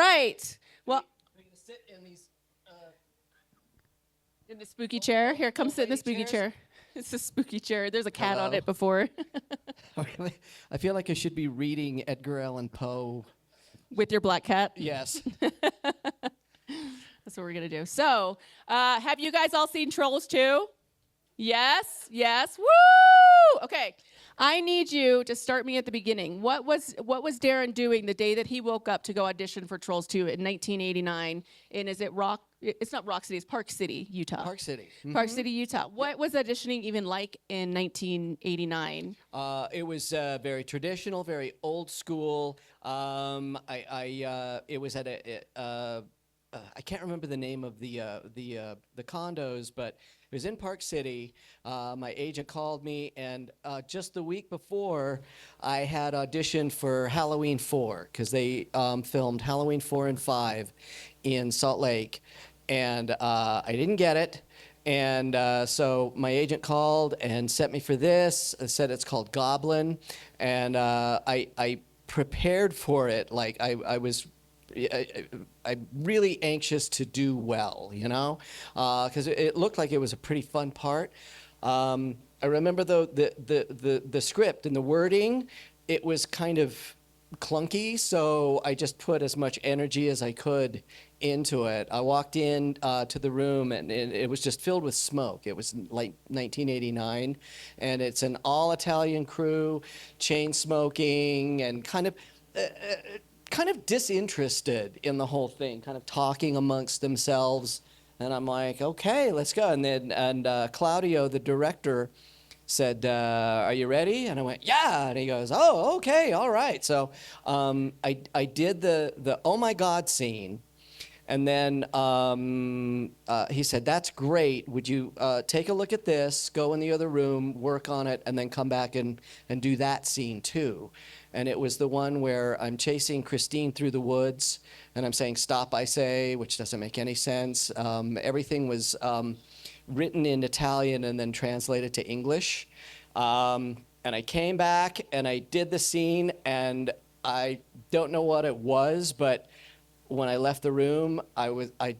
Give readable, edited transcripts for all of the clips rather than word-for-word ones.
right. Well, I'm going to sit in these. in the spooky chair. Here, come sit in the spooky chair. It's a spooky chair. There's a cat on Hello. it before. I feel like I should be reading Edgar Allan Poe. With your black cat. Yes. That's what we're going to do. So, have you guys all seen Trolls 2? Yes? Yes? Woo! Okay. I need you to start me at the beginning. What was Darren doing the day that he woke up to go audition for Trolls 2 in 1989? And is it it's not Rock City, it's Park City, Utah. Park City. Mm-hmm. Park City, Utah. What was auditioning even like in 1989? It was very traditional, very old school. It was at I can't remember the name of the condos, but it was in Park City. My agent called me, and just the week before, I had auditioned for Halloween 4 because they filmed Halloween 4 and 5 in Salt Lake, and I didn't get it. And so my agent called and set me for this. Said it's called Goblin, and I prepared for it. Like I'm really anxious to do well, you know, because it looked like it was a pretty fun part. I remember though the script and the wording, it was kind of clunky, so I just put as much energy as I could into it. I walked in to the room, and it was just filled with smoke. It was like 1989, and it's an all-Italian crew, chain smoking, and kind of disinterested in the whole thing, kind of talking amongst themselves. And I'm like, okay, let's go. And then Claudio, the director, said, are you ready? And I went, yeah. And he goes, oh, okay, all right. So I did the oh my God scene. And then he said, that's great. Would you take a look at this, go in the other room, work on it, and then come back and do that scene too? And it was the one where I'm chasing Christine through the woods, and I'm saying, stop, I say, which doesn't make any sense. Everything was written in Italian and then translated to English. And I came back, and I did the scene, and I don't know what it was, but when I left the room, I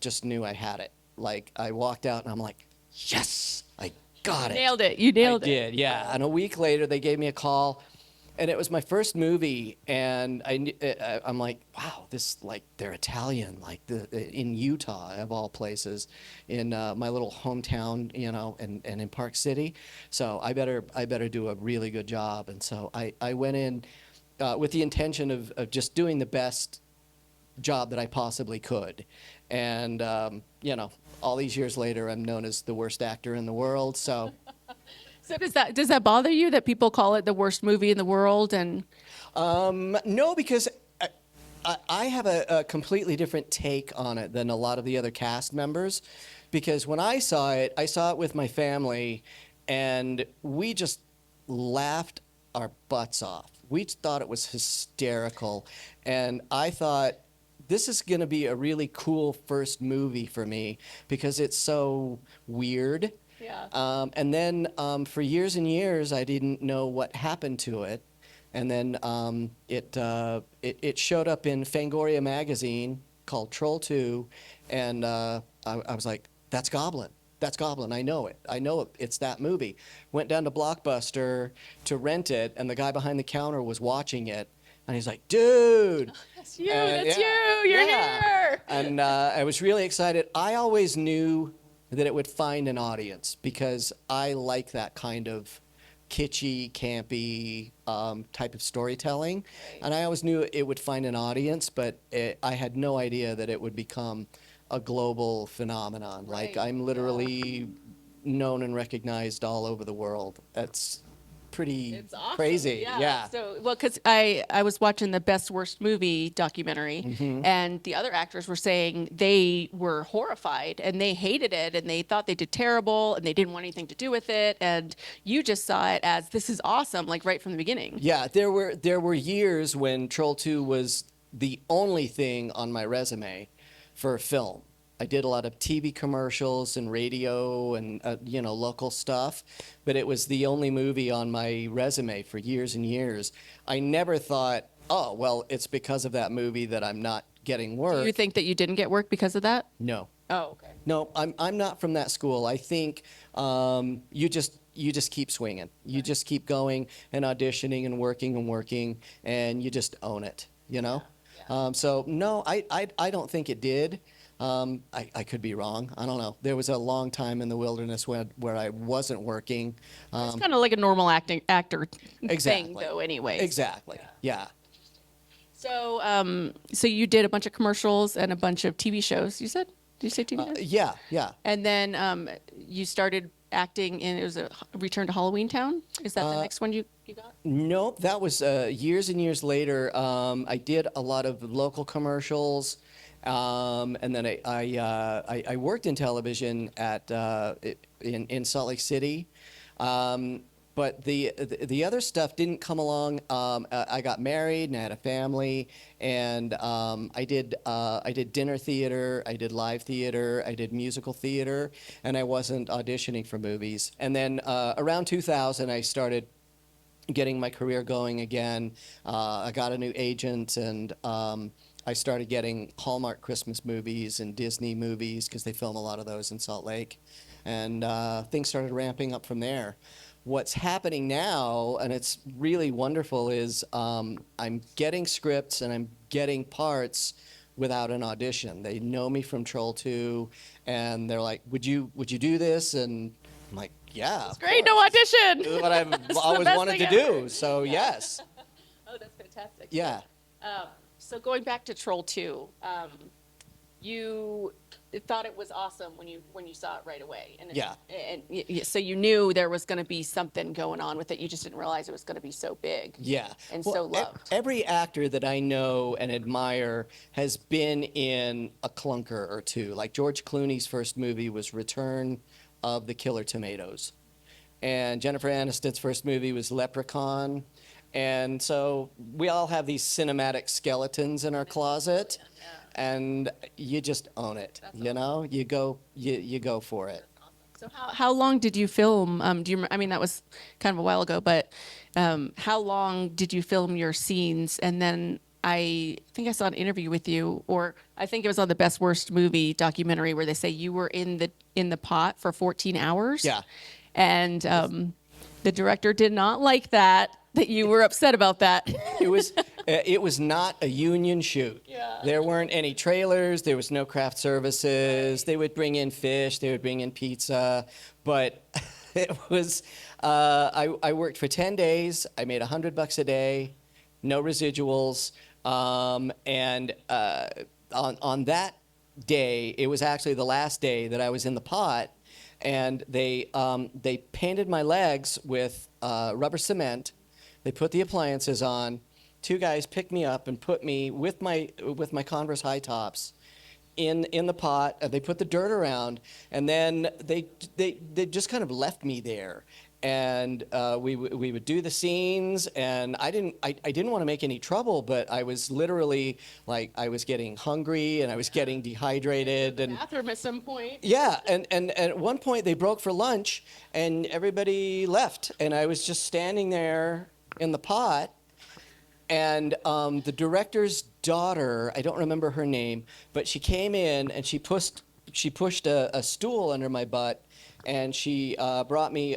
just knew I had it. Like, I walked out, and I'm like, yes, I got it. Nailed it. You nailed it. I did, yeah. And a week later, they gave me a call, and it was my first movie, and I'm like, wow, they're Italian, like in Utah, of all places, in my little hometown, you know, and in Park City. So I better do a really good job. And so I went in with the intention of just doing the best job that I possibly could. And, you know, all these years later, I'm known as the worst actor in the world, so... So does that bother you that people call it the worst movie in the world? And no, because I have a completely different take on it than a lot of the other cast members. Because when I saw it with my family, and we just laughed our butts off. We thought it was hysterical, and I thought, this is going to be a really cool first movie for me because it's so weird. yeah. And then for years and years, I didn't know what happened to it. And then it showed up in Fangoria magazine called Troll 2. And I was like, that's Goblin. That's Goblin. I know it. I know it. It's that movie. Went down to Blockbuster to rent it, and the guy behind the counter was watching it. And he's like, dude. That's you. That's you. You're here. And I was really excited. I always knew that it would find an audience because I like that kind of kitschy, campy type of storytelling. Right. And I always knew it would find an audience, but I had no idea that it would become a global phenomenon. Right. Like, I'm literally known and recognized all over the world. That's pretty It's awesome. crazy. Yeah. So, well, because I was watching the Best Worst Movie documentary, Mm-hmm. and the other actors were saying they were horrified and they hated it and they thought they did terrible and they didn't want anything to do with it. And you just saw it as, this is awesome, like right from the beginning. Yeah, there were years when Troll 2 was the only thing on my resume for film. I did a lot of TV commercials and radio and local stuff, but it was the only movie on my resume for years and years. I never thought, oh, well, it's because of that movie that I'm not getting Do work. you think that you didn't get work because of that? No. Oh, okay. No, I'm not from that school. I think you just keep swinging. You just keep going and auditioning and working, and you just own it. You know. So no, I don't think it did. I could be wrong. I don't know. There was a long time in the wilderness where I wasn't working. It's kind of like a normal actor Exactly. thing, though. Anyways. Exactly. Yeah. So, so you did a bunch of commercials and a bunch of TV shows. You said? Did you say TV shows? Yeah. Yeah. And then you started acting in, it was a Return to Halloween Town. Is that the next one you got? Nope, that was years and years later. I did a lot of local commercials, and then I worked in television in Salt Lake City. But the other stuff didn't come along. I got married and I had a family, and I did dinner theater, I did live theater, I did musical theater, and I wasn't auditioning for movies. And then around 2000, I started getting my career going again. I got a new agent, and I started getting Hallmark Christmas movies and Disney movies because they film a lot of those in Salt Lake, and things started ramping up from there. What's happening now, and it's really wonderful, is I'm getting scripts and I'm getting parts without an audition. They know me from Troll 2, and they're like, "Would you do this?" And I'm like, "Yeah, It's great, no audition. this is what I've always best wanted thing to ever. do." So yes, Oh, that's fantastic. yeah. So going back to Troll 2, you thought it was awesome when you saw it right away. And Yeah. So you knew there was going to be something going on with it. You just didn't realize it was going to be so big. Yeah. And Well, so loved. Every actor that I know and admire has been in a clunker or two. Like George Clooney's first movie was Return of the Killer Tomatoes. And Jennifer Aniston's first movie was Leprechaun. And so we all have these cinematic skeletons in our closet. And you just own it, you know? You go for it. So how long did you film? Do you? I mean, that was kind of a while ago, but how long did you film your scenes? And then I think I saw an interview with you, or I think it was on the Best Worst Movie documentary, where they say you were in the pot for 14 hours. Yeah. And the director did not like that you were upset about that. It was not a union shoot. Yeah. There weren't any trailers. There was no craft services. They would bring in fish. They would bring in pizza. But it was. I worked for 10 days. I made $100 a day, no residuals. And on that day, it was actually the last day that I was in the pot, and they painted my legs with rubber cement. They put the appliances on. Two guys picked me up and put me with my Converse high tops in the pot. They put the dirt around, and then they just kind of left me there. And we would do the scenes, and I didn't want to make any trouble, but I was literally like, I was getting hungry and I was getting dehydrated and Bathroom at some point. yeah, and at one point they broke for lunch and everybody left, and I was just standing there in the pot, and the director's daughter, I don't remember her name, but she came in and she pushed a stool under my butt, and she brought me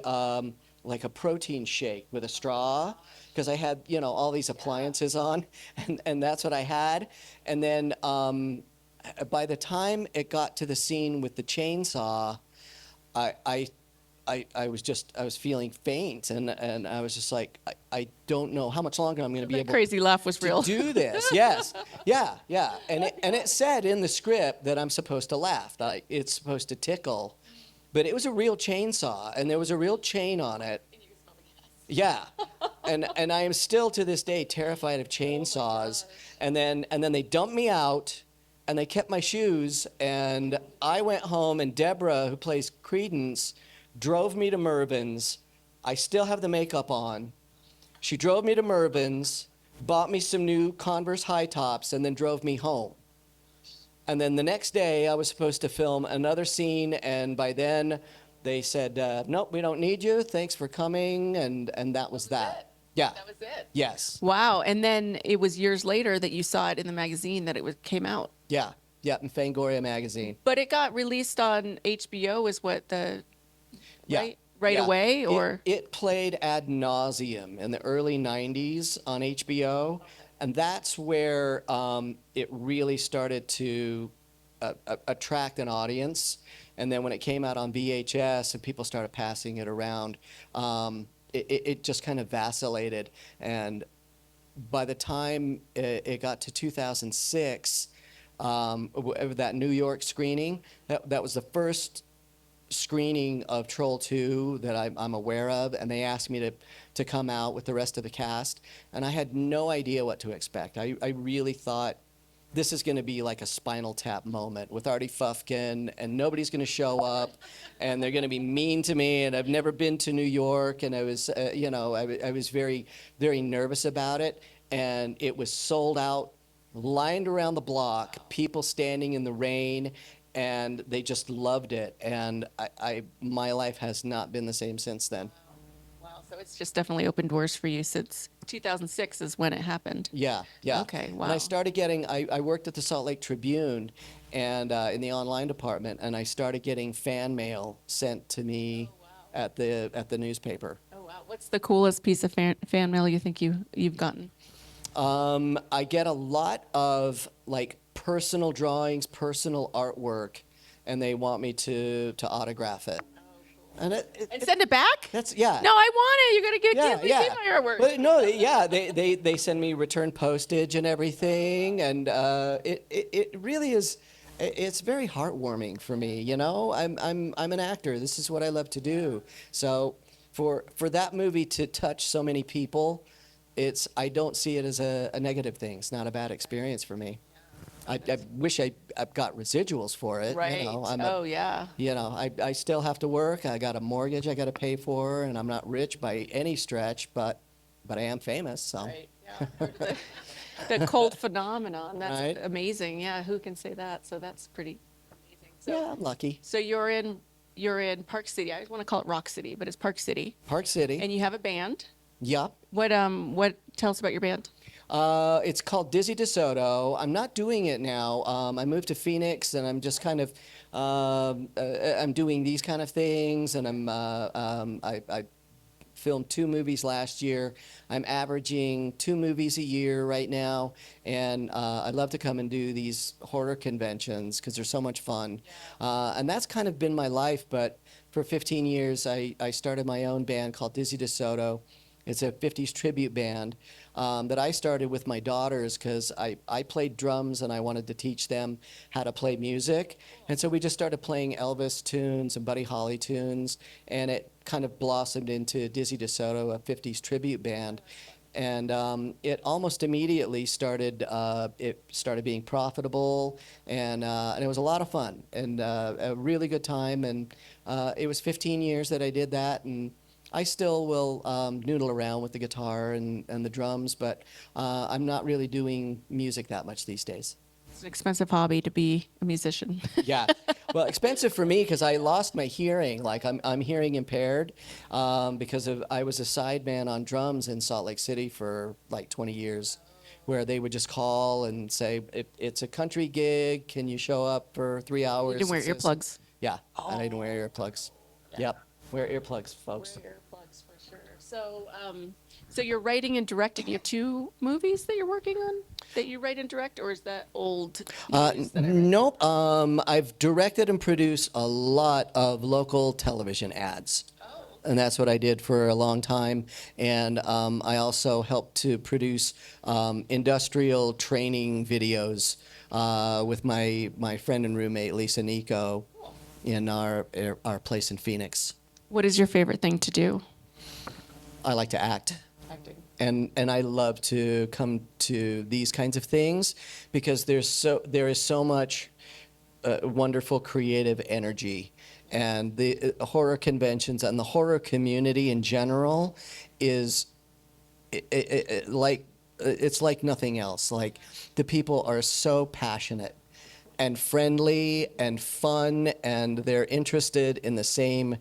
like a protein shake with a straw, because I had all these appliances on, and that's what I had. And then by the time it got to the scene with the chainsaw, I was feeling faint, and I was just like, I don't know how much longer I'm going to be That able crazy laugh was to real. do this. Yes, yeah. And it said in the script that I'm supposed to laugh, like it's supposed to tickle, but it was a real chainsaw, and there was a real chain on it. Yeah, and I am still to this day terrified of chainsaws. And then they dumped me out, and they kept my shoes, and I went home, and Deborah, who plays Credence, drove me to Mervyn's. I still have the makeup on. She drove me to Mervyn's, bought me some new Converse high tops, and then drove me home. And then the next day, I was supposed to film another scene, and by then, they said, nope, we don't need you. Thanks for coming, and that was that. Yeah. That was it. Yes. Wow. And then it was years later that you saw it in the magazine that came out. Yeah. Yeah. In Fangoria magazine. But it got released on HBO is what Yeah. right? Right Yeah. away, or? It played ad nauseum in the early 90s on HBO. And that's where it really started to attract an audience. And then when it came out on VHS and people started passing it around, it just kind of vacillated. And by the time it got to 2006, that New York screening, that was the first screening of Troll 2 that I'm aware of, and they asked me to come out with the rest of the cast, and I had no idea what to expect. I really thought this is going to be like a Spinal Tap moment with Artie Fufkin, and nobody's going to show up, and they're going to be mean to me, and I've never been to New York, and I was, I was very, very nervous about it, and it was sold out, lined around the block, people standing in the rain, and they just loved it. And my life has not been the same since then. Wow. So it's just definitely opened doors for you since 2006 is when it happened. Yeah, yeah. Okay, wow. And I started getting, I worked at the Salt Lake Tribune and in the online department, and I started getting fan mail sent to me at the newspaper. Oh, wow. What's the coolest piece of fan mail you think you've gotten? I get a lot of like personal drawings, personal artwork, and they want me to autograph it. And And send it back? that's yeah. No, I want it. You're gonna give yeah. me my artwork. But no, yeah, they send me return postage and everything, and it really is. It's very heartwarming for me. You know, I'm an actor. This is what I love to do. So for that movie to touch so many people, I don't see it as a negative thing. It's not a bad experience for me. I wish I've got residuals for it. Right. You know, Oh, yeah. you know, I still have to work. I got a mortgage I got to pay for, and I'm not rich by any stretch, but I am famous. So Right. Yeah. The cult phenomenon. That's Right. amazing. Yeah. Who can say that? So that's pretty amazing. So, yeah, I'm lucky. So you're in Park City. I always want to call it Rock City, but it's Park City. Park City. And you have a band. Yep. What tell us about your band? It's called Dizzy DeSoto. I'm not doing it now. I moved to Phoenix, and I'm just kind of I'm doing these kind of things, and I filmed 2 movies last year. I'm averaging 2 movies a year right now, and I'd love to come and do these horror conventions because they're so much fun. And that's kind of been my life, but for 15 years, I started my own band called Dizzy DeSoto. It's a 50s tribute band that I started with my daughters because I played drums and I wanted to teach them how to play music. And so we just started playing Elvis tunes and Buddy Holly tunes, and it kind of blossomed into Dizzy DeSoto, a 50s tribute band. And it almost immediately started being profitable, and it was a lot of fun and a really good time. And it was 15 years that I did that, and I still will noodle around with the guitar and the drums, but I'm not really doing music that much these days. It's an expensive hobby to be a musician. Yeah, well, expensive for me because I lost my hearing. Like I'm hearing impaired because I was a sideman on drums in Salt Lake City for like 20 years, where they would just call and say, "It's a country gig. Can you show up for 3 hours?" You didn't wear earplugs. Yeah, and I didn't wear earplugs. Yep, wear earplugs, folks. Wear earplugs for sure. So, so you're writing and directing. You have 2 movies that you're working on that you write and direct, or is that old? movies that I read? Nope. I've directed and produced a lot of local television ads. And that's what I did for a long time. And I also helped to produce industrial training videos with my friend and roommate, Lisa Nico, in our place in Phoenix. What is your favorite thing to do? I like to act. Acting. And I love to come to these kinds of things because there is so much wonderful creative energy, and the horror conventions and the horror community in general is it's like nothing else. Like the people are so passionate and friendly and fun, and they're interested in the same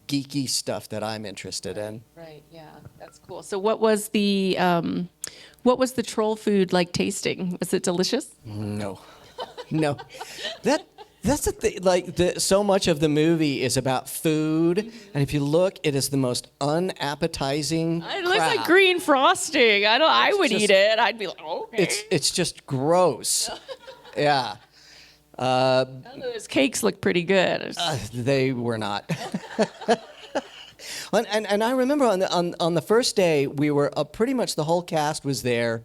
geeky stuff that I'm interested in. Right. Yeah. That's cool. So what was the troll food like tasting? Was it delicious? No, no, that's the thing. Like so much of the movie is about food, and if you look, it is the most unappetizing. It looks like crap. green frosting. I would just- eat it. I'd be like, okay. It's just gross. Yeah. Those cakes look pretty good. They were not. and I remember on the first day we were pretty much the whole cast was there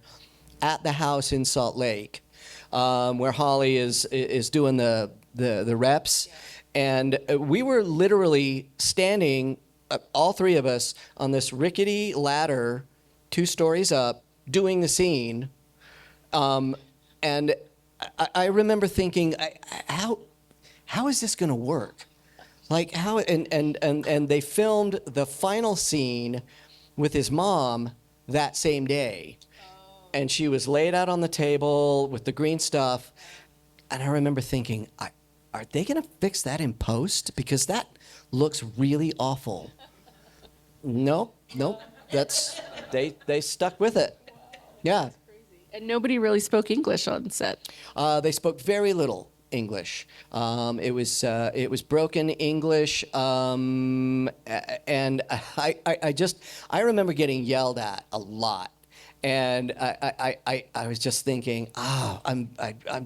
at the house in Salt Lake, where Holly is doing the reps, and we were literally standing, all three of us, on this rickety ladder, 2 stories up, doing the scene, and I remember thinking, how is this going to work? Like how and they filmed the final scene with his mom that same day, and she was laid out on the table with the green stuff, and I remember thinking, are they going to fix that in post, because that looks really awful? Nope. That's they stuck with it. Yeah. And nobody really spoke English on set. They spoke very little English. It was broken English, and I remember getting yelled at a lot, and I was just thinking, I'm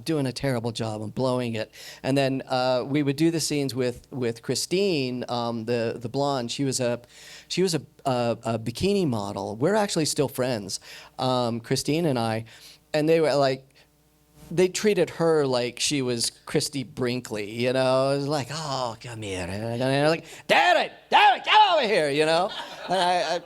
doing a terrible job. I'm blowing it. And then we would do the scenes with Christine, the blonde. She was a bikini model. We're actually still friends, Christine and I, and they were like, they treated her like she was Christy Brinkley, you know. It was like, oh, come here, and they're like, Darren, get over here, you know. And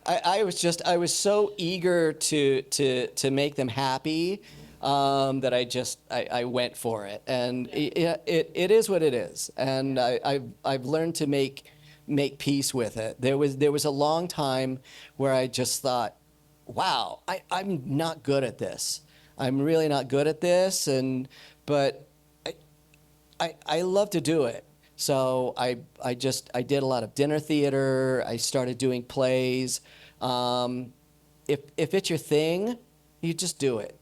I was so eager to make them happy, that I went for it, and it is what it is, and I've learned to make peace with it. There was a long time where I just thought, wow, I'm not good at this. I'm really not good at this, but I love to do it. So I did a lot of dinner theater. I started doing plays. If it's your thing, you just do it.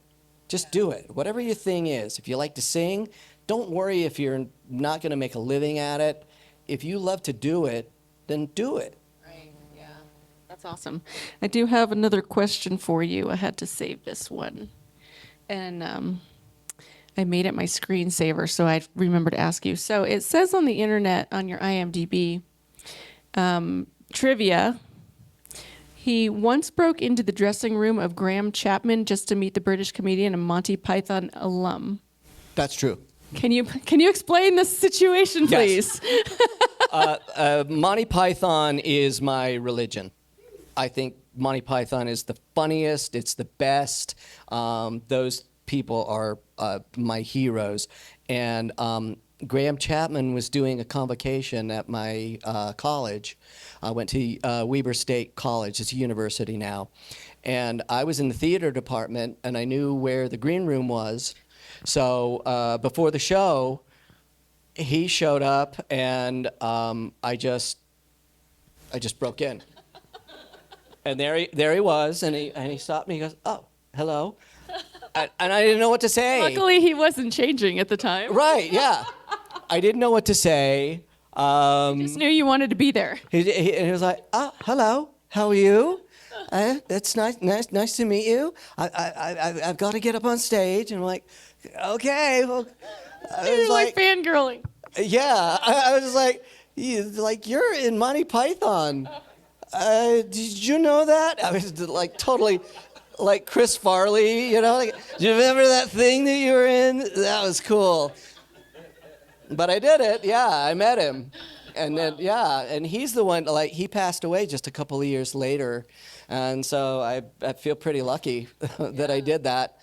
Just do it. Whatever your thing is. If you like to sing, don't worry if you're not going to make a living at it. If you love to do it, then do it. Right. Yeah. That's awesome. I do have another question for you. I had to save this one. And I made it my screensaver, so I remember to ask you. So it says on the internet, on your IMDb, trivia, he once broke into the dressing room of Graham Chapman just to meet the British comedian and Monty Python alum. That's true. Can you explain this situation, please? Yes. Monty Python is my religion. I think Monty Python is the funniest. It's the best. Those people are my heroes. And Graham Chapman was doing a convocation at my college. I went to Weber State College. It's a university now. And I was in the theater department, and I knew where the green room was. So before the show, he showed up, and I just broke in. And there he was, and he stopped me. He goes, "Oh, hello," and I didn't know what to say. Luckily, he wasn't changing at the time. Right? Yeah, I didn't know what to say. Just knew you wanted to be there. He was like, "Oh, hello, how are you? It's nice to meet you. I've got to get up on stage." And I'm like, "Okay." Well, I was You're like fangirling. yeah, I was like, you're in Monty Python. Did you know that? I was like totally like Chris Farley, you know? Like, do you remember that thing that you were in? That was cool. But I did it, yeah, I met him. And then, yeah, and he's the one, like, he passed away just a couple of years later. And so I feel pretty lucky that I did that.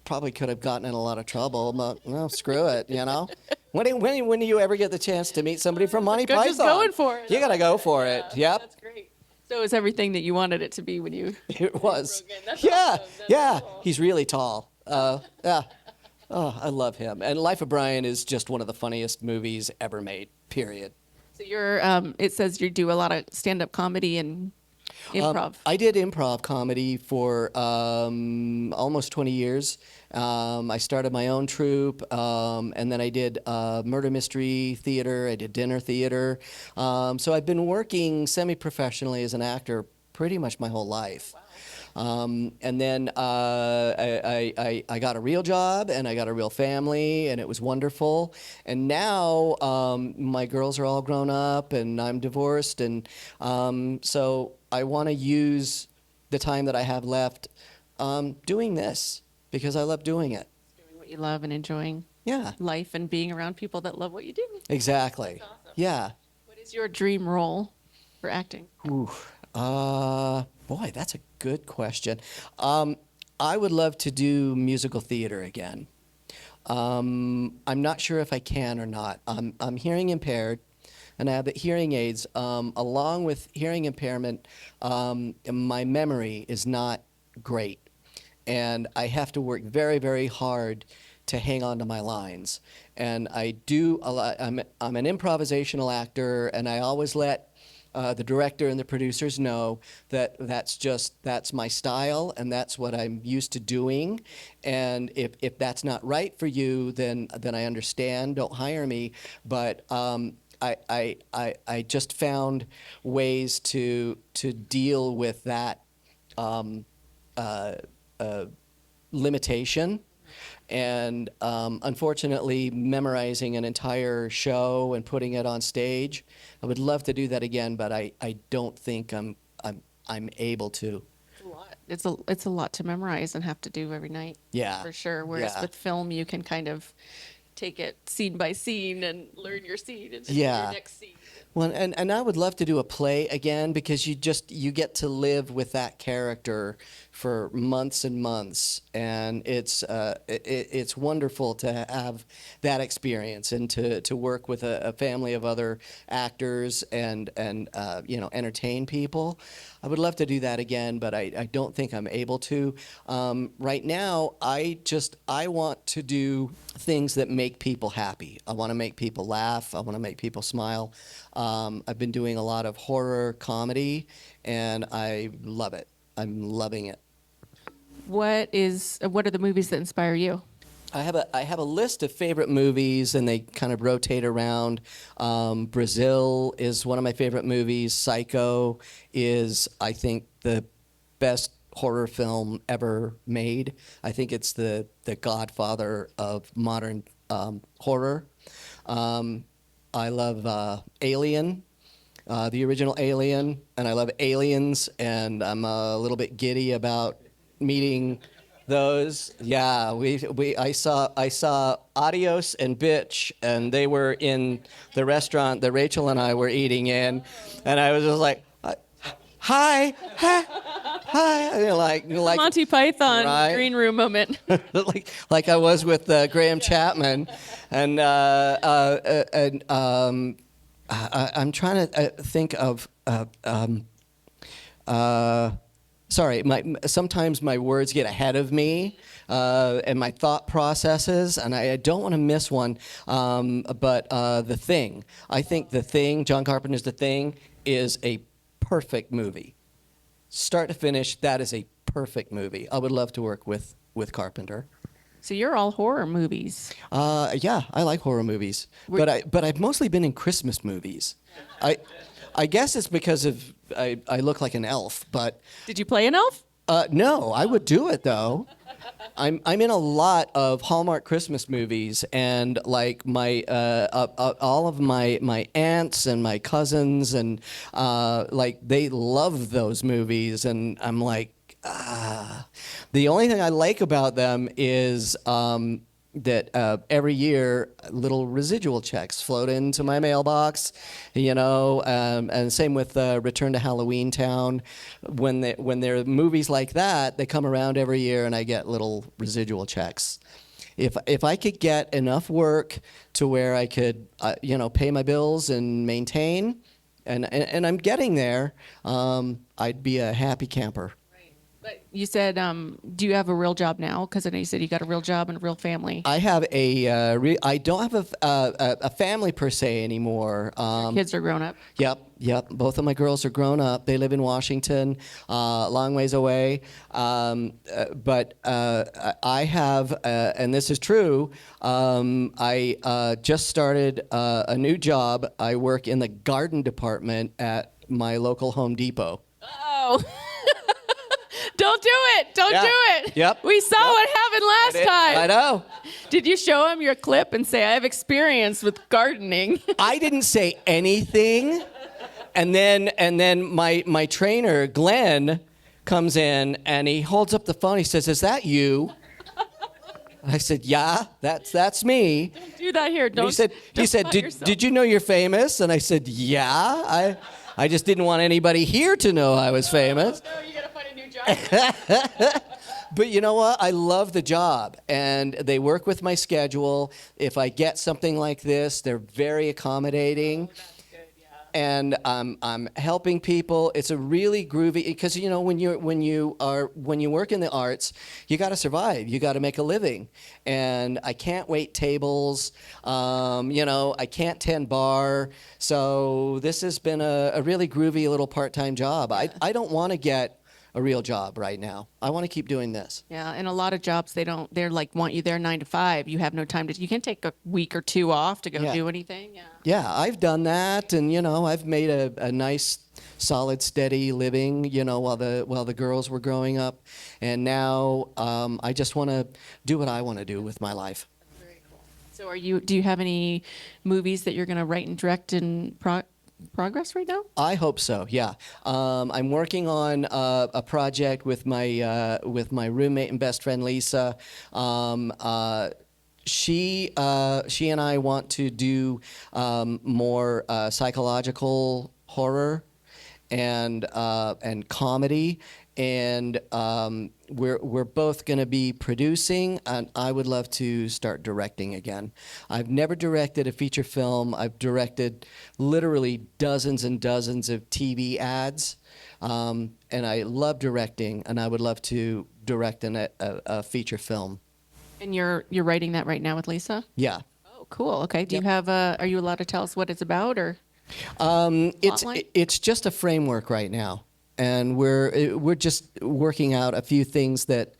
Probably could have gotten in a lot of trouble, but well, screw it, you know? When do you ever get the chance to meet somebody from Monty Python? Just going for it. You gotta go for it. Yep. That's great. So it was everything that you wanted it to be when you. It was. broke in. That's Yeah, awesome. That's yeah. cool. He's really tall. Yeah. Oh, I love him. And Life of Brian is just one of the funniest movies ever made. Period. So it says you do a lot of stand-up comedy and improv. I did improv comedy for almost 20 years. I started my own troupe, and then I did murder mystery theater. I did dinner theater. So I've been working semi-professionally as an actor pretty much my whole life. And then I got a real job and I got a real family, and it was wonderful. And now my girls are all grown up and I'm divorced, and so I want to use the time that I have left doing this because I love doing it. Doing what you love and enjoying Yeah, life and being around people that love what you do. exactly. That's awesome. Yeah. What is your dream role for acting? Ooh, boy, that's a good question. I would love to do musical theater again. I'm not sure if I can or not. I'm hearing impaired, and I have hearing aids. Along with hearing impairment, my memory is not great, and I have to work very, very hard to hang on to my lines. And I do a lot. I'm an improvisational actor, and I always let the director and the producers know that that's my style and that's what I'm used to doing. And if that's not right for you, then I understand. Don't hire me. But I just found ways to deal with that limitation. And unfortunately, memorizing an entire show and putting it on stage, I would love to do that again, but I don't think I'm able to. It's a lot to memorize and have to do every night. Yeah. For sure. Whereas Yeah. with film, you can kind of take it scene by scene and learn your scene and then Yeah. your next scene. Well, and I would love to do a play again because you get to live with that character for months and months, and it's wonderful to have that experience and to work with a family of other actors and entertain people. I would love to do that again, but I don't think I'm able to. Right now, I want to do things that make people happy. I want to make people laugh. I want to make people smile. I've been doing a lot of horror comedy, and I love it. I'm loving it. What are the movies that inspire you? I have a list of favorite movies, and they kind of rotate around. Brazil is one of my favorite movies. Psycho is, I think, the best horror film ever made. I think it's the godfather of modern horror. I love Alien, the original Alien, and I love aliens, and I'm a little bit giddy about meeting those. Yeah, I saw Adios and Bitch, and they were in the restaurant that Rachel and I were eating in, and I was just like, hi, hi, like Monty Python right? green room moment. like I was with Graham Chapman, and I'm trying to think of. Sorry, sometimes my words get ahead of me and my thought processes, and I don't want to miss one. But The Thing, I think The Thing, John Carpenter's The Thing, is a perfect movie. Start to finish, that is a perfect movie. I would love to work with Carpenter. So you're all horror movies. Yeah, I like horror movies, but I've mostly been in Christmas movies. I guess it's because of I look like an elf, but Did you play an elf? no, I would do it though. I'm in a lot of Hallmark Christmas movies, and like my all of my aunts and my cousins and like they love those movies, and I'm like, the only thing I like about them is that every year little residual checks float into my mailbox, and same with Return to Halloween Town. When there are movies like that, they come around every year, and I get little residual checks. If I could get enough work to where I could pay my bills and maintain, and I'm getting there, I'd be a happy camper. But you said, do you have a real job now? Because I know you said you got a real job and a real family. I have I don't have a family per se anymore. Kids are grown up. Yep. Both of my girls are grown up. They live in Washington, a long ways away. But I have, and this is true, I just started a new job. I work in the garden department at my local Home Depot. Oh. Don't do it. Don't Yeah. do it. Yep. We saw what happened last time. I know. Did you show him your clip and say, I have experience with gardening? I didn't say anything. And then my trainer, Glenn, comes in and he holds up the phone. He says, "Is that you?" I said, "Yeah, that's me." Don't do that here. And Don't. he said, "Did you know you're famous?" And I said, "Yeah, I just didn't want anybody here to know I was famous." No, you gotta find a new job. But you know what? I love the job, and they work with my schedule. If I get something like this, they're very accommodating. And I'm helping people. It's a really groovy, because you know when you work in the arts, you got to survive. You got to make a living, and I can't wait tables. I can't tend bar. So this has been a really groovy little part-time job. I don't want to get a real job right now. I want to keep doing this. Yeah, and a lot of jobs they're like want you there 9 to 5. You have no time you can't take a week or two off to go do anything. Yeah. Yeah, I've done that, and I've made a nice, solid, steady living, while the girls were growing up, and now I just want to do what I want to do with my life. Very cool. So do you have any movies that you're going to write and direct in progress right now? I hope so. Yeah, I'm working on a project with my roommate and best friend Lisa. She and I want to do more psychological horror and comedy, and we're both going to be producing, and I would love to start directing again. I've never directed a feature film. I've directed literally dozens and dozens of TV ads, and I love directing, and I would love to direct a feature film. And you're writing that right now with Lisa? Yeah. Oh, cool. Okay. Do you have are you allowed to tell us what it's about, or? It's just a framework right now, and we're just working out a few things that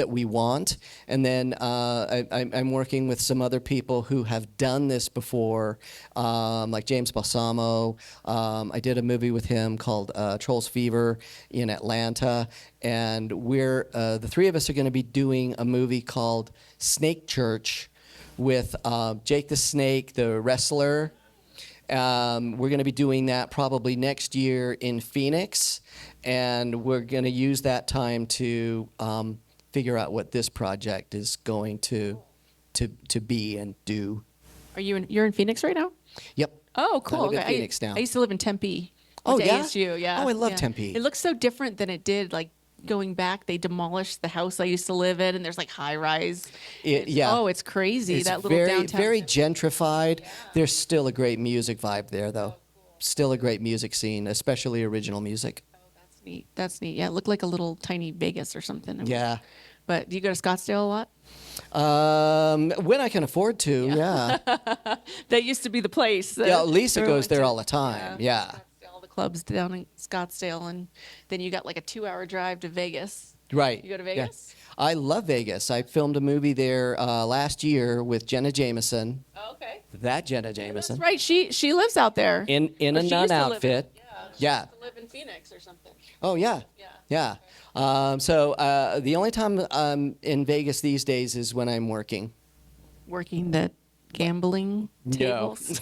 we want, and then I'm working with some other people who have done this before, like James Balsamo. I did a movie with him called Trolls Fever in Atlanta, and we're the three of us are going to be doing a movie called Snake Church with Jake the Snake, the wrestler. We're going to be doing that probably next year in Phoenix, and we're going to use that time to figure out what this project is going to be and do. You're in Phoenix right now? Yep. Oh, cool. I live in Okay. Phoenix now. I used to live in Tempe. Oh, With yeah? ASU, yeah. Oh, I love yeah. Tempe. It looks so different than it did, like, going back. They demolished the house I used to live in, and there's, like, high-rise. Yeah. Oh, it's crazy, It's that little very, downtown. very gentrified. There's still a great music vibe there, though. Still a great music scene, especially original music. Oh, that's neat. That's neat. Yeah, it looked like a little tiny Vegas or something. Yeah. But do you go to Scottsdale a lot? When I can afford to, yeah. That used to be the place. Yeah, Lisa everyone goes went there to. all the time. Yeah. All the clubs down in Scottsdale, and then you got like a 2-hour drive to Vegas. Right. You go to Yeah. Vegas? I love Vegas. I filmed a movie there last year with Jenna Jameson. Oh, okay. That Jenna Jameson. That's right. She lives out there. In Or a she used nun to live in- outfit. She Yeah. used to live in Phoenix or something. Oh, yeah. Yeah. Yeah. So the only time I'm in Vegas these days is when I'm working. Working the gambling tables.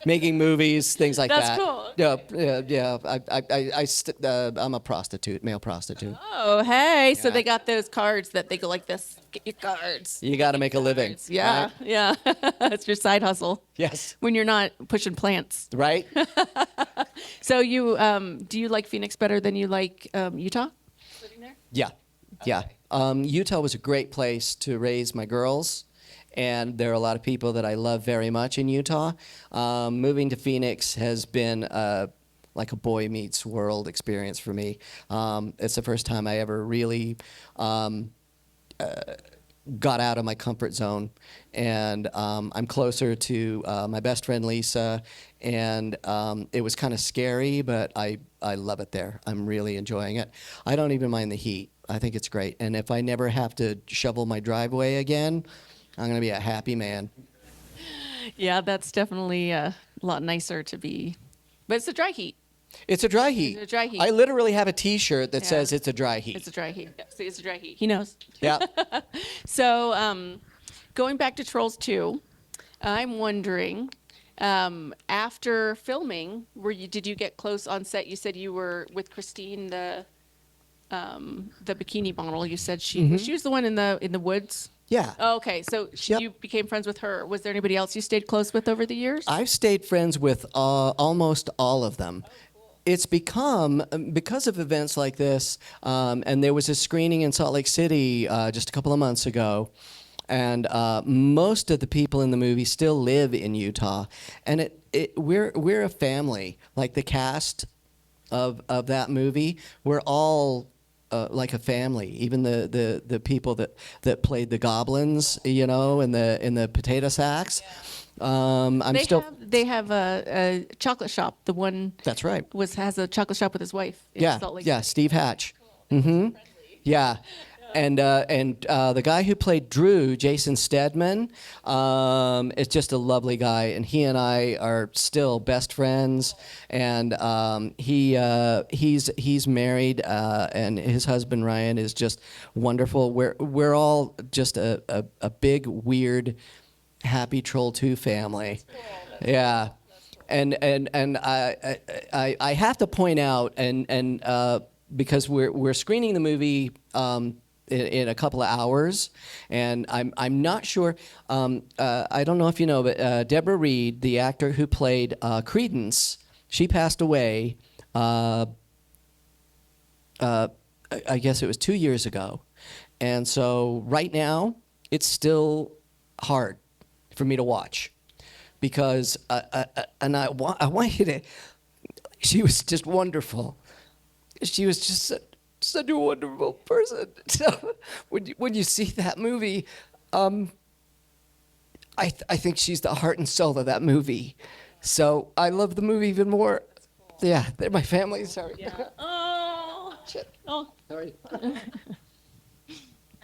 Making movies, things like That's that. cool. Yeah. I'm a prostitute, male prostitute. Oh, hey. So Yeah. they got those cards that they go like this. Get your cards. You got to make a living. Yeah. Right? Yeah. It's your side hustle Yes. when you're not pushing plants. Right? So you do you like Phoenix better than you like Utah? Living there? Yeah. Yeah. Utah was a great place to raise my girls, and there are a lot of people that I love very much in Utah. Moving to Phoenix has been a like a boy meets world experience for me. It's the first time I ever really got out of my comfort zone, and I'm closer to my best friend Lisa, and it was kind of scary, but I love it there. I'm really enjoying it. I don't even mind the heat. I think it's great, and if I never have to shovel my driveway again, I'm gonna be a happy man. Yeah, that's definitely a lot nicer to be. But it's a dry heat. It's a dry heat. It's a dry heat. I literally have a T-shirt that Yeah. says it's a dry heat. It's a dry heat. Yeah, see, it's a dry heat. He knows. Yeah. So, going back to Trolls 2, I'm wondering, after filming, did you get close on set? You said you were with Christine, the bikini model. You said she was the one in the woods. Yeah. Oh, okay, so Yep. you became friends with her. Was there anybody else you stayed close with over the years? I've stayed friends with almost all of them. It's become, because of events like this, and there was a screening in Salt Lake City just a couple of months ago, and most of the people in the movie still live in Utah, and we're a family. Like the cast of that movie, we're all like a family. Even the people that played the goblins, in the potato sacks. They have a chocolate shop. The one That's right. has a chocolate shop with his wife. In Yeah, Salt Lake yeah, City. Steve Hatch. Mm-hmm. Yeah. And the guy who played Drew, Jason Stedman, is just a lovely guy, and he and I are still best friends. And he's married, and his husband Ryan is just wonderful. We're all just a big weird, happy Troll 2 family. Yeah. And I have to point out, and because we're screening the movie in a couple of hours, and I'm not sure. I don't know if you know, but Deborah Reed, the actor who played Credence, she passed away. I guess it was 2 years ago, and so right now it's still hard for me to watch because I want you to. She was just wonderful. She was just such a wonderful person. So when you see that movie, I think she's the heart and soul of that movie. So I love the movie even more. Yeah, they're my family. Sorry. Yeah. Oh. Shit. Oh. Sorry. I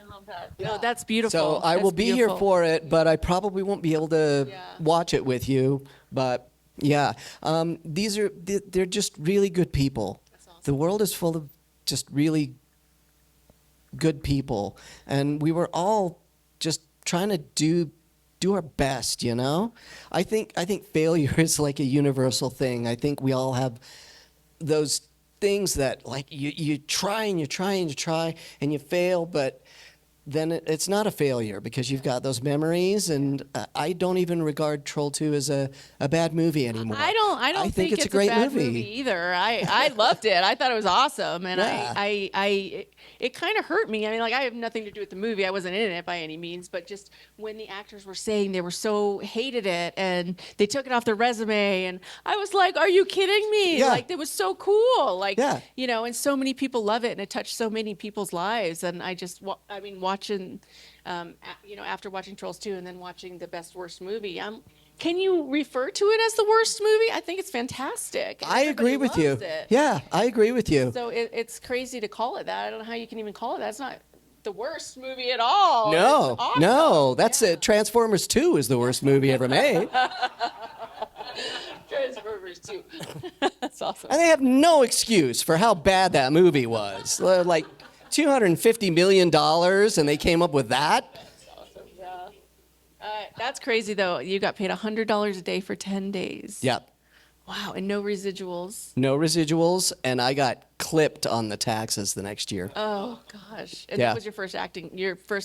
love that. No, that's beautiful. So I That's will be beautiful. here for it, but I probably won't be able to Yeah. watch it with you. But yeah, they're just really good people. That's awesome. The world is full of just really good people, and we were all just trying to do our best. I think failure is like a universal thing. I think we all have those things that like you try and you try and you try and you fail, but then it's not a failure because you've got those memories. And I don't even regard Troll 2 as a bad movie anymore. I don't think it's it's a great bad movie either. I loved it. I thought it was awesome, and Yeah. it kind of hurt me. I mean, like I have nothing to do with the movie. I wasn't in it by any means, but just when the actors were saying they were so hated it and they took it off their resume, and I was like, "Are you kidding me?" Yeah. Like it was so cool. Like Yeah. and so many people love it, and it touched so many people's lives. And I just, watching, after watching Trolls 2 and then watching the best worst movie, can you refer to it as the worst movie? I think it's fantastic. I agree with you. Loves it. Yeah, I agree with you. So it's crazy to call it that. I don't know how you can even call it that. It's not the worst movie at all. No, It's awesome. no, that's it. Transformers 2 is the worst movie ever made. Transformers 2. That's awesome. And they have no excuse for how bad that movie was. Like $250 million, and they came up with that? Yeah. That's crazy, though. You got paid $100 a day for 10 days. Yep. Wow, and no residuals. No residuals, and I got clipped on the taxes the next year. Oh gosh. And Yeah. that was your first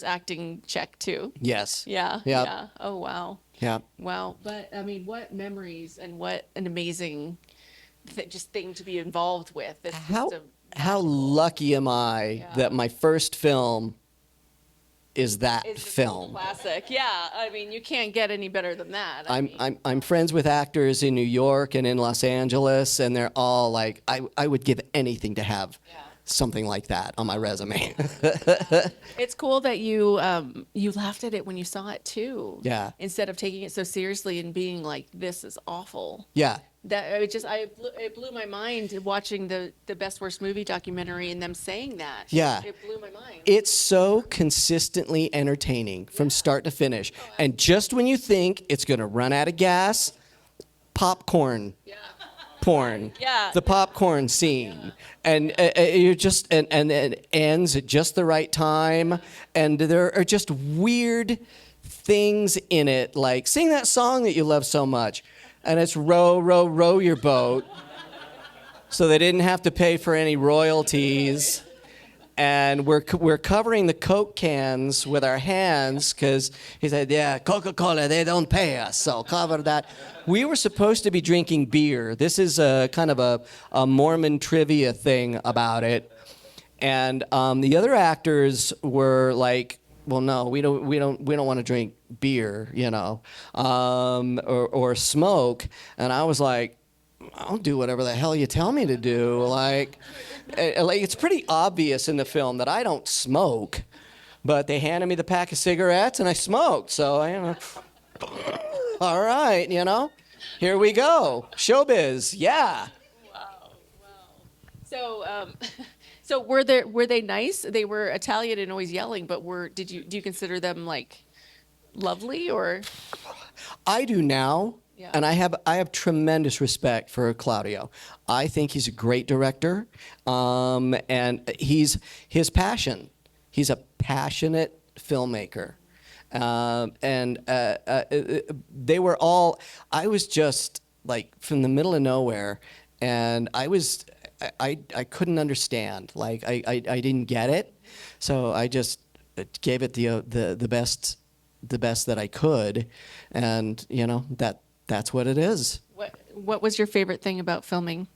acting check too. Yes. Yeah. Yep. Yeah. Oh wow. Yeah. Wow. But I mean, what memories and what an amazing just thing to be involved with. It's How just lucky am I Yeah. that my first film is that It's a film. classic. Yeah, I mean, you can't get any better than that. I'm friends with actors in New York and in Los Angeles, and they're all like, I would give anything to have something like that on my resume. It's cool that you laughed at it when you saw it too. Yeah. Instead of taking it so seriously and being like, "This is awful." Yeah. That it blew my mind watching the Best Worst Movie documentary and them saying that. Yeah. It blew my mind. It's so consistently entertaining from start to finish. And just when you think it's going to run out of gas, popcorn porn. Yeah. The popcorn scene. And you're just, and it ends at just the right time. And there are just weird things in it, like sing that song that you love so much. And it's row, row, row your boat. So they didn't have to pay for any royalties. And we're covering the Coke cans with our hands because he said, yeah, Coca-Cola, they don't pay us, so cover that. We were supposed to be drinking beer. This is a kind of a Mormon trivia thing about it. And the other actors were like, well, no, we don't want to drink beer, you know, or smoke. And I was like, I'll do whatever the hell you tell me to do. Like it's pretty obvious in the film that I don't smoke, but they handed me the pack of cigarettes and I smoked. So all right, you know, here we go, showbiz, yeah. Wow. So, so were they nice? They were Italian and always yelling, but do you consider them like lovely or? I do now. Yeah. And I have tremendous respect for Claudio. I think he's a great director, and his passion. He's a passionate filmmaker, they were all. I was just like from the middle of nowhere, and I couldn't understand. Like I didn't get it, so I just gave it the best that I could, and you know that's what it is. What was your favorite thing about filming?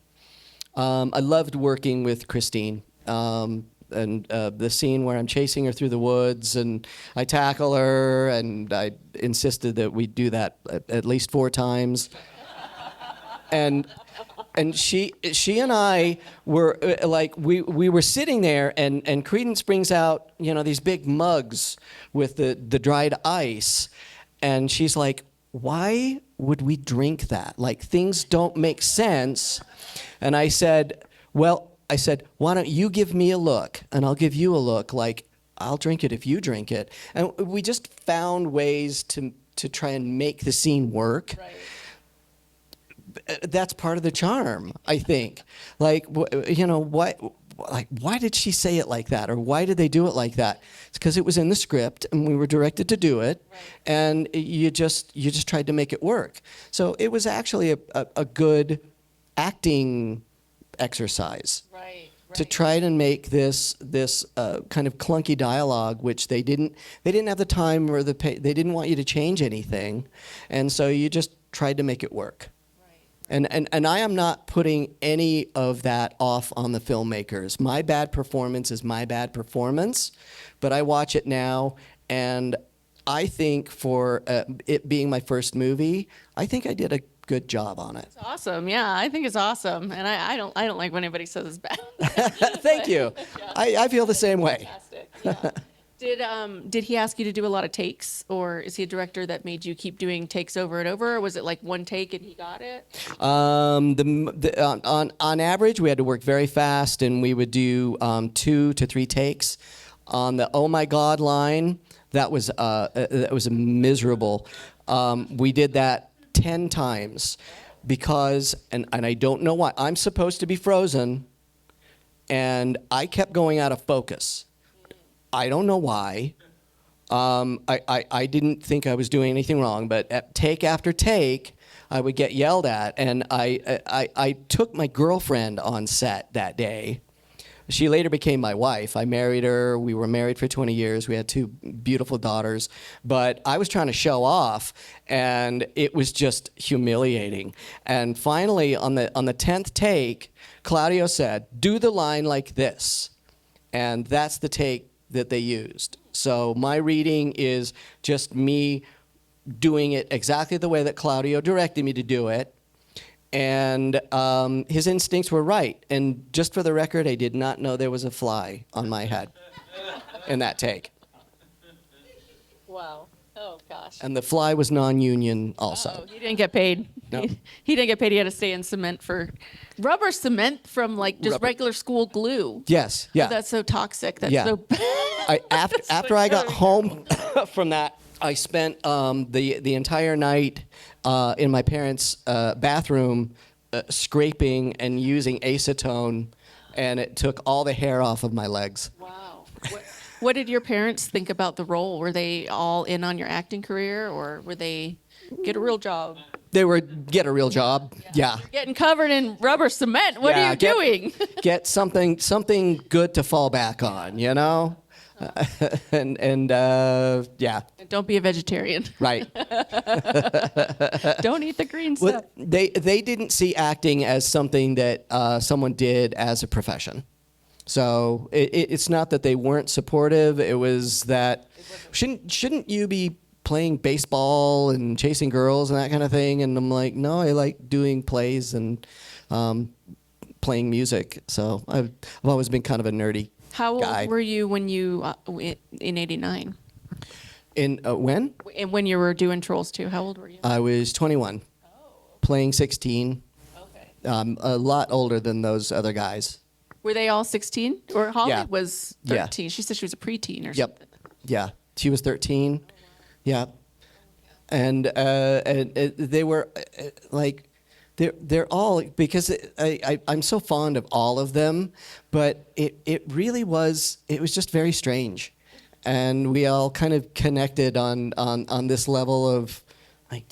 I loved working with Christine. And the scene where I'm chasing her through the woods and I tackle her, and I insisted that we do that at least 4 times. And she and I were like we were sitting there, and Credence brings out, you know, these big mugs with the dried ice, and she's like, why would we drink that? Like, things don't make sense. And I said, why don't you give me a look and I'll give you a look. Like, I'll drink it if you drink it. And we just found ways to try and make the scene work. Right. That's part of the charm, I think. Like, you know, why did she say it like that, or why did they do it like that? It's because it was in the script and we were directed to do it, right. And you just tried to make it work. So it was actually a good acting exercise. Right. To try to make this kind of clunky dialogue, which they didn't have the time or they didn't want you to change anything, and so you just tried to make it work. And I am not putting any of that off on the filmmakers. My bad performance is my bad performance, but I watch it now, and I think for it being my first movie, I think I did a good job on it. It's awesome. Yeah, I think it's awesome, and I don't like when anybody says it's bad. Thank you. Yeah. I feel the same way. Fantastic. Yeah. Did he ask you to do a lot of takes, or is he a director that made you keep doing takes over and over? Or was it like one take and he got it? On average, we had to work very fast, and we would do 2 to 3 takes. On the "Oh my God" line, that was miserable. We did that 10 times because, and I don't know why. I'm supposed to be frozen, and I kept going out of focus. I don't know why. I didn't think I was doing anything wrong, but at take after take, I would get yelled at, and I took my girlfriend on set that day. She later became my wife. I married her. We were married for 20 years. We had 2 beautiful daughters, but I was trying to show off, and it was just humiliating. And finally, on the 10th take, Claudio said, "Do the line like this," and that's the take that they used. So my reading is just me doing it exactly the way that Claudio directed me to do it. And his instincts were right. And just for the record, I did not know there was a fly on my head in that take. Wow. Oh, gosh. And the fly was non-union also. Oh, he didn't get paid. No. He didn't get paid. He had to stay in cement for rubber cement from like just Rubber. regular school glue. Yes, yeah. Oh, that's so toxic. That's Yeah. so After I got home from that, I spent the entire night in my parents' bathroom scraping and using acetone, and it took all the hair off of my legs. Wow. What did your parents think about the role? Were they all in on your acting career, or were they get a real job? They were get a real job. Yeah. Getting covered in rubber cement. What are you doing? Get something good to fall back on, you know? And yeah. Don't be a vegetarian. Right. Don't eat the green stuff. Well, they didn't see acting as something that someone did as a profession. So it's not that they weren't supportive. It was that shouldn't you be playing baseball and chasing girls and that kind of thing? And I'm like, no, I like doing plays and playing music. So I've always been kind of a nerdy How guy. old were you when you in '89? In when? And when you were doing Trolls 2, how old were you? I was 21, playing 16. Okay. A lot older than those other guys. Were they all 16? Or Holly Yeah. was Yeah. 13. She said she was a preteen or Yep. something. Yeah. She was 13. Yeah. And they were like, they're all, because I'm so fond of all of them, but it really was, it was just very strange. And we all kind of connected on this level of like,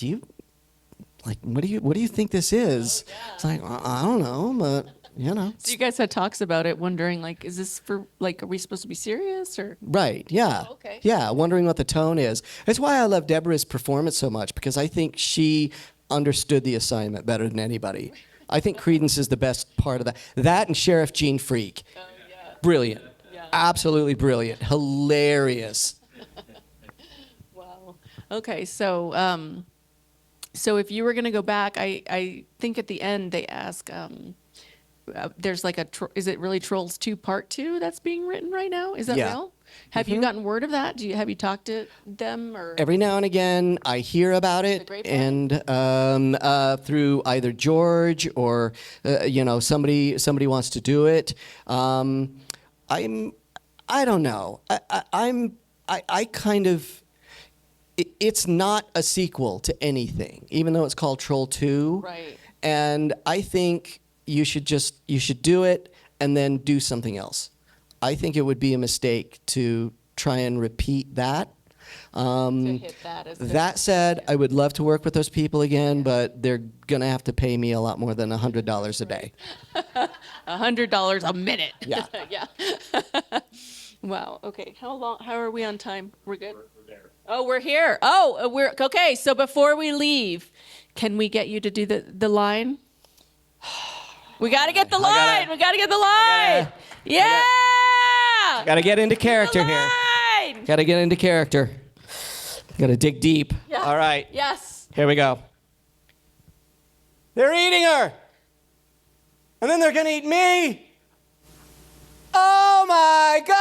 what do you think this is? It's like, I don't know, but you know. So you guys had talks about it, wondering like, is this for like, are we supposed to be serious or? Right, yeah. Oh, okay. Yeah, wondering what the tone is. That's why I love Deborah's performance so much, because I think she understood the assignment better than anybody. I think Credence is the best part of that. That and Sheriff Gene Freak. Oh, yeah. Brilliant. Yeah. Absolutely brilliant. Hilarious. Wow. Okay, so so if you were gonna go back, I think at the end they ask, there's like is it really Trolls 2 Part 2 that's being written right now? Is that Yeah. real? Have you gotten word of that? Have you talked to them or? Every now and again, I hear about it, grapevine? and through either George or somebody wants to do it. I don't know. I kind of. It's not a sequel to anything, even though it's called Troll 2. Right. And I think you should do it and then do something else. I think it would be a mistake to try and repeat that. To hit that as That said, I would love to work with those people again, but they're gonna have to pay me a lot more than $100 a day. $100 a minute. Yeah. Yeah. Wow. Okay. How are we on time? We're good? We're there. Oh, we're here. Oh, we're okay. So before we leave, can we get you to do the line? We got to get the line. We got to get the line. Yeah. Gotta get into character The here. line. Gotta get into character. Gotta dig deep. Yeah. All right. Yes. Here we go. They're eating her. And then they're going to eat me. Oh my God!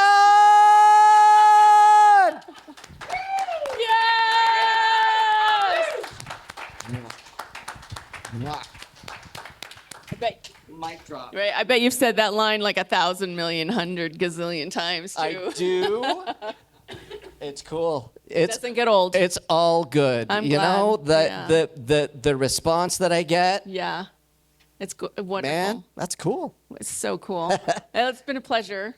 Yes. I bet. Mic drop. Right. I bet you've said that line like 1,000 million, 100 gazillion times too. I do. It's cool. It doesn't get old. It's all good. I'm you know, glad. the response that I get, Yeah. It's wonderful. man, that's cool. It's so cool. It's been a pleasure.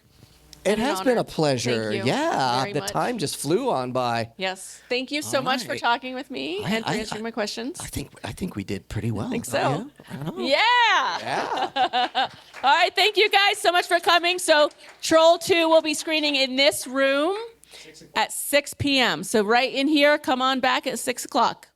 It and an has been honor. a pleasure. Thank you Yeah, very the much. time just flew on by. Yes. Thank you so All much for right. talking with me and for answering my questions. I think we did pretty well. I think so. don't you? I don't know. Yeah. Yeah. All right. Thank you guys so much for coming. So Troll 2 will be screening in this room at 6 p.m. So right in here, come on back at 6 o'clock.